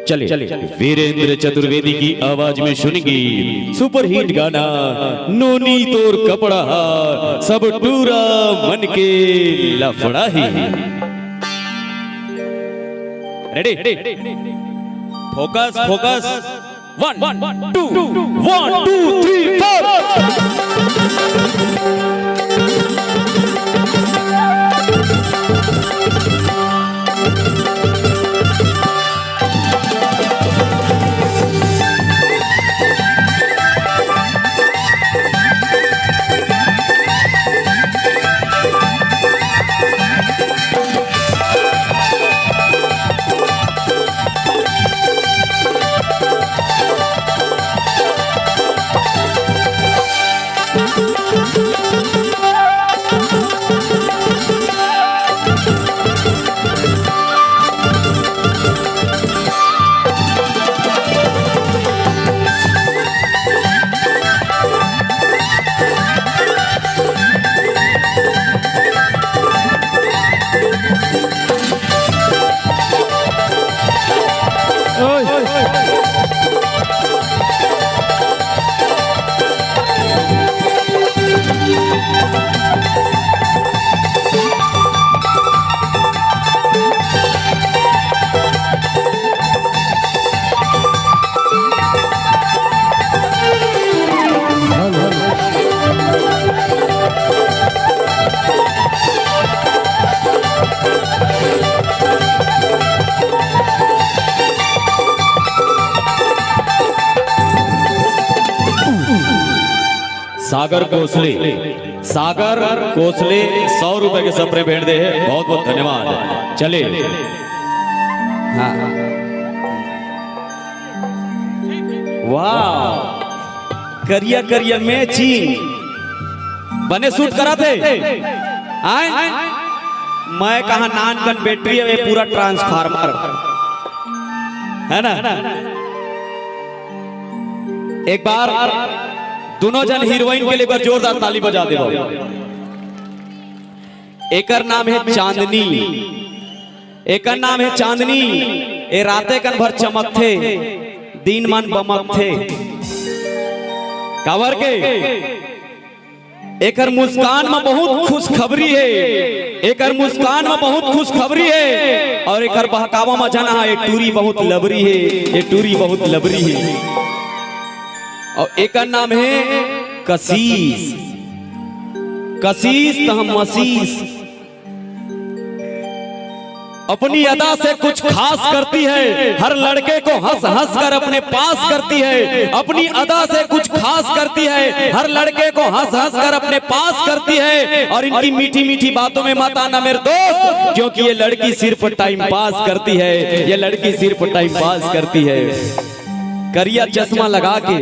चले वीरेंद्र चतुर्वेदी की आवाज में सुनेंगे सुपरहिट गाना नोनी तोर कपड़ा सब टूरा मन के लफड़ा ही। Ready focus focus 1 2 1 2 3 4। Sagar Kosle 100 रुपए के सपरे भेंट दे है, बहुत बहुत धन्यवाद। चले हाँ वाह करिया करिया मैचिंग बने सूट करा थे आए मैं कहा नानकन बैटरी है पूरा ट्रांसफार्मर है ना। एक बार दोनों जन हीरोइन के लिए बार जोरदार ताली बजा दे। एकर नाम है चांदनी, एकर नाम है चांदनी। ए राते कन भर चमक थे दिन मन बमक थे कावर के। एकर मुस्कान में बहुत खुशखबरी है, एकर मुस्कान में बहुत खुशखबरी है। और एकर बहकावा में जाना है टूरी बहुत लबरी है, ये टूरी बहुत लबरी है। और एक नाम है कशीश, कशीश तो हम मशीश। अपनी अदा से कुछ खास करती है, हर लड़के को हंस हंस कर अपने पास करती है। अपनी अदा से कुछ खास करती है, हर लड़के को हंस हंस कर अपने पास करती है। और इनकी मीठी मीठी बातों में मत आना मेरे दोस्त, क्योंकि ये लड़की सिर्फ टाइम पास करती है, ये लड़की सिर्फ टाइम पास करती है। करिया चश्मा लगा के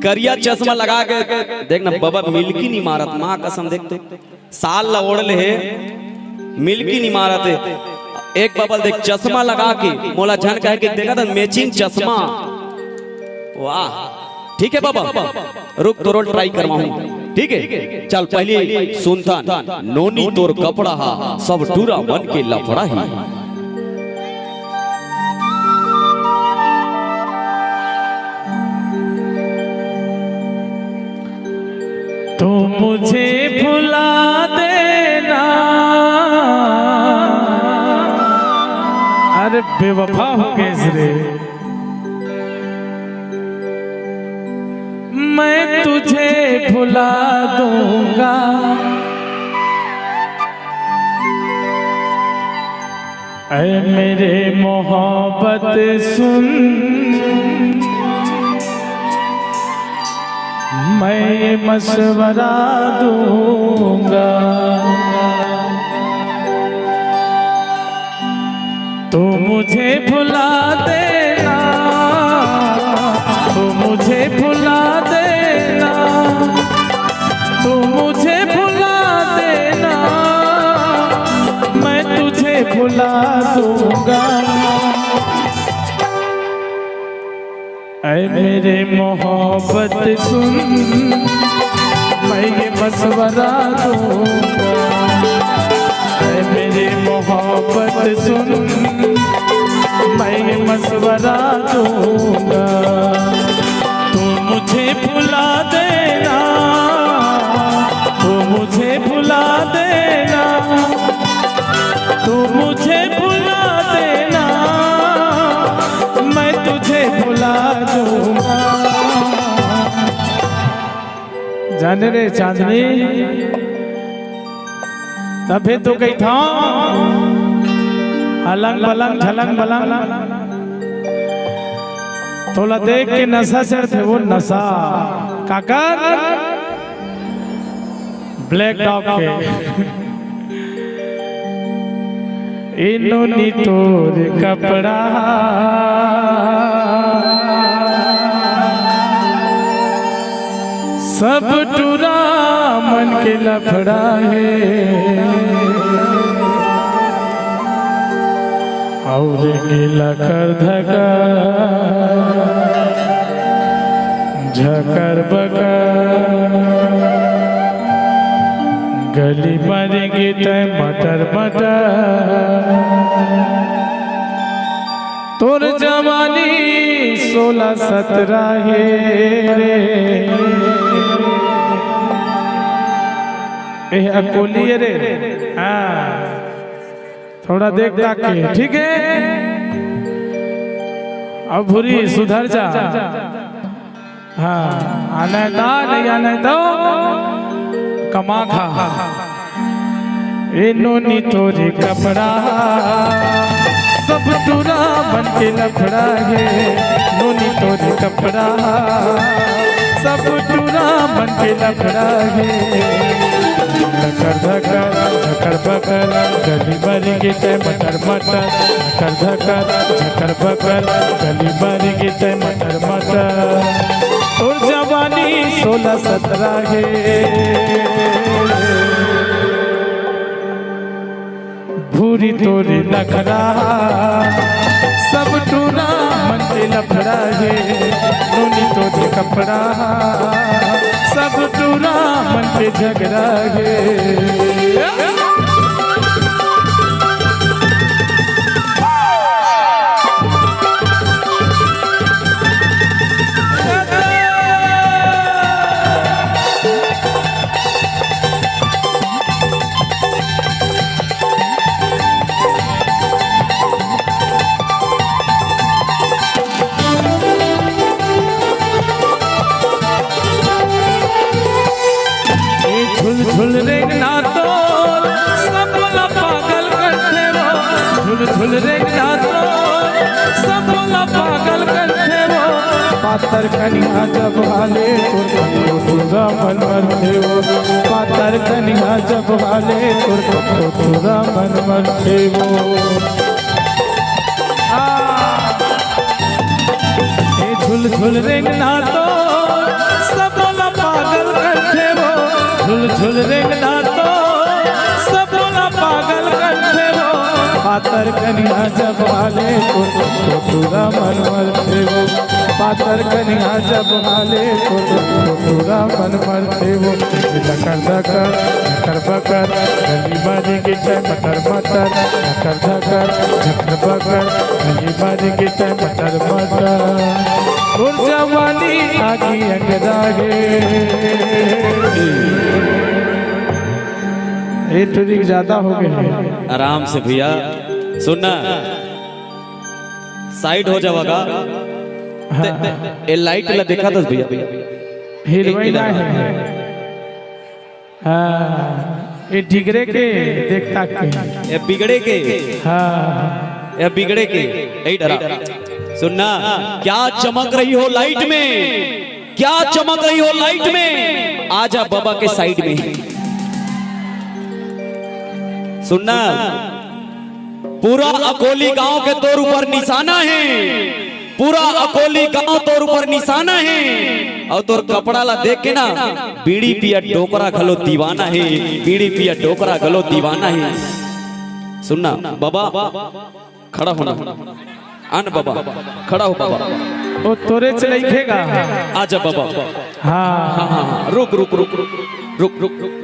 करिया चश्मा लगा के देखना बाबा मिल्की नहीं मारत माँ कसम देखते साल ओढ़ले है मिल्की नहीं मारत है। एक बबल देख चश्मा लगा के मोला झन कह के देखा था मैचिंग चश्मा। वाह ठीक है बाबा रुक तो रोल ट्राई करवाऊं ठीक है। चल पहले सुनता नोनी तोर कपड़ा सब टूरा बन के लफड़ा ही। तो मुझे भुला देना, अरे बेवफा हो कैसे रे। मैं तुझे भुला दूंगा, ऐ मेरे मोहब्बत सुन। मैं मशवरा दूंगा, तो मुझे भुला देना, तो मुझे भुला देना, तो मुझे भुला देना। मैं तुझे भुला दूंगा, ऐ मेरे मोहब्बत सुन। मैं ये मशवरा दूंगा, ऐ मेरे मोहब्बत सुन। मसवरा दूंगा। तू मुझे भुला देना, तू मुझे भुला देना, तू मुझे भुला देना, मैं तुझे भुला दूंगा। जाने रे चांदनी तभी तो गई था अलंग बलंग झलंग बलंग, थोड़ा देख के नशा चढ़ते वो नशा काकर ब्लैक डॉग के इन्होंने तोर कपड़ा सब टूरा मन के लफड़ा है, और गिला कर धका झकर बकर, गली मारेंगे तय मटर मटर, तोर जवानी 16-17 है रे। अकोली रे, हाँ थोड़ा देख के ठीक है। अब भूरी सुधर जा, हाँ आना था नहीं आना तो कमा खा। इन्होंने तोरे कपड़ा सब टूरा बन के लफड़ा है, नोनी तोरे कपड़ा सब टूरा बन के लफड़ा है। धकर धकर झकर बकर गली बारी गीते मटर मटर, धकर धकर झकर बकर गली बारी गीते मटर मटर, और जवानी 16-17 है। भूरी तोरे नखरा सब टूरा मन के लफड़ा है, नोनी तोरे कपड़ा सब टूरा मन के झगड़ा है। झुल रेंगना तो सब बोला पागल करते वो, झुल रेंगना तो सब बोला पागल करते वो, पातर कनिया जब हाले तुरा मन मरते वो, पातर कनिया जब हाले तुरा मन मरते वो। झुल रेंगना तो सब बोला पागल करते वो, झुल रेंगना तो सब बोला पागल करते वो, पातर कनिया जब हाले तुरा मन मरते वो, पातर कनिया जब हाले तुरा मन मरते वो। धकर धकर झकर बकर गली बारी गीते मटर मटर, धकर धकर झकर बकर गली बारी गीते मटर मटर, और जवानी आगी अंगदा है। ये ट्रिक ज्यादा हो गया। आराम से भैया सुनना, साइड हो जाओगा। ये लाइट ला देखा था भैया, हीरोइन है। हाँ ये डिगरे के देखता के, ये बिगड़े के, हाँ ये बिगड़े के नहीं डरा। सुनना, क्या चमक रही हो लाइट में, क्या चमक रही हो लाइट में, आजा बाबा के साइड में। सुनना, पूरा अकोली गांव के तौर ऊपर निशाना है, पूरा अकोली गांव तौर ऊपर निशाना है, और तोर कपड़ा ला देख के ना बीड़ी पिया डोकरा खलो दीवाना है, बीड़ी पिया डोकरा खलो दीवाना है। सुनना बाबा, खड़ा होना, आन बाबा, खड़ा हो बाबा। वो तोरे से लिखेगा। आजा बाबा। हाँ हाँ हाँ, रुक रुक रुक रुक रुक रुक रुक।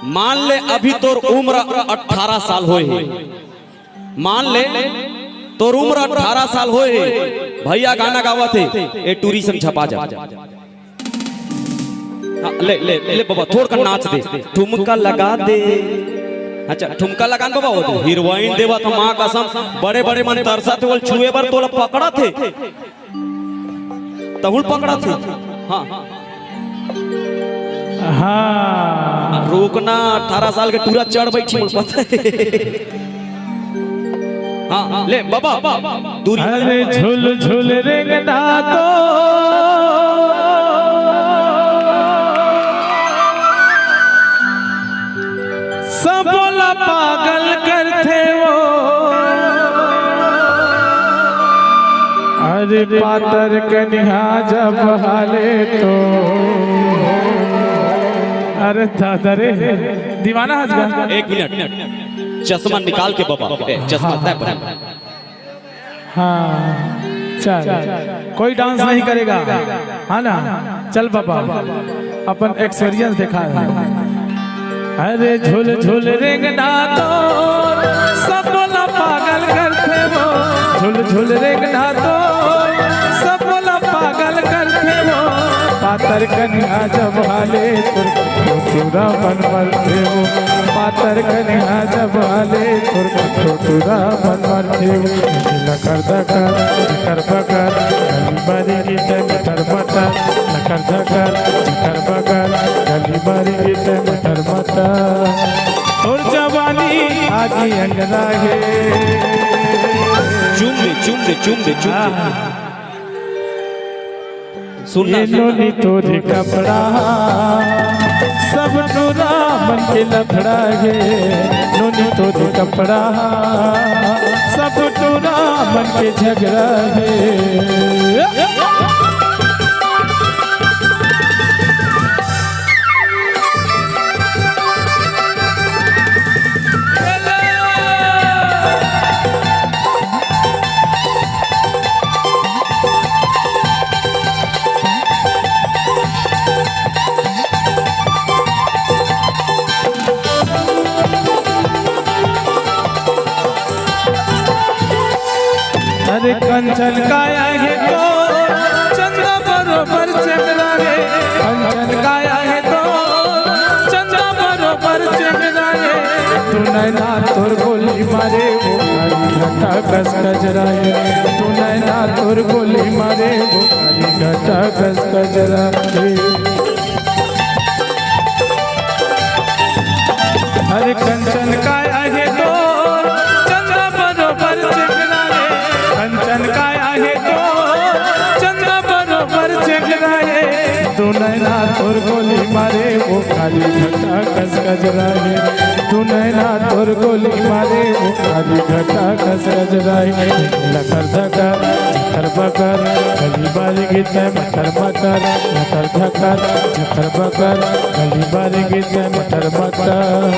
मान ले अभी तोर उम्र 18 साल होए है, मान ले तो उम्र 18 साल होए भैया गाना गावा थे ए टूरिज्म छपा जा। हाँ, ले ले ले बाबा थोड़ कर नाच दे, ठुमका लगा दे। अच्छा ठुमका लगान बाबा हो हीरोइन देवा तो माँ कसम बड़े बड़े मन तरसा थे, बोल छुए बर तोला पकड़ा थे तहुल पकड़ा थे। हाँ हाँ रोकना 18 साल के टूरा चढ़ बैठी मुझे पता है। हाँ ले बाबा दूरी। अरे झुल झुल रेंगना तो सब बोला पागल करते वो। अरे पातर कन्या जब हाले तो अरे दादा रे दीवाना हंस गया। 1 मिनट चश्मा निकाल के बाबा चश्मा तय पर। हाँ चल कोई डांस नहीं करेगा हाँ ना, चल बाबा अपन एक्सपीरियंस दिखा है। अरे झूल झूल रेंगना तो सब बोला पागल करते वो। झूल झूल रेंगना तो सब बोला पागल करते वो। पातर कन्या जब हाले तुरा बन मरते वो। पातर कन्या जब हाले तुरा बन मरते वो। लकर दकर कर बकर गली बारी गीत मटर मटर। लकर दकर कर बकर गली बारी गीत मटर मटर। और जवानी आगे अंगना है। चुम दे चुम दे चुम दे चुम दे सुनना नोनी तोरे कपड़ा सब टूरा मन के लफड़ा है। नोनी तोरे कपड़ा सब टूरा मन के झगड़ा है। अरे कंचन काया है तो चंदा बरोबर चंद्रा है। कंचन काया है तो चंदा बरोबर चंद्रा है। तू नैना तोर गोली मारे वो हरी घटा कस कजरा है। तू नैना तोर गोली मारे वो हरी घटा कस कजरा है। अरे कंचन काया है तो चंदा बरोबर चंद्रा है। कंचन काया है तो चंदा बरोबर चंद्रा है। तू नैना तोर गोली मारे वो काली घटा कस कजरा है। तू नैना तोर गोली मारे वो काली घटा कस कजरा है। लकर धकर झकर बकर गली बारी गीत मटर मटर। लकर धकर झकर बकर गली बारी गीत मटर मटर।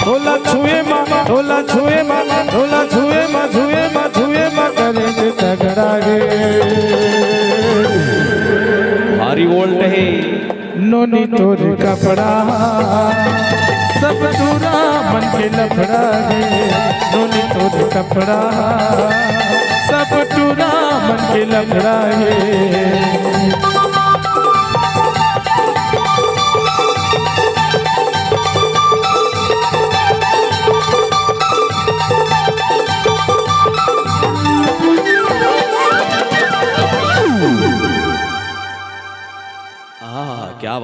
ढोला छुए माँ ढोला छुए माँ ढोला छुए माँ छुए माँ छुए माँ करे तगड़ा गे। भारी वोल्ट है। नोनी तोरे कपड़ा सब टूरा मन के लफड़ा है। नोनी तोरे कपड़ा सब टूरा मन के लफड़ा है। क्या बात।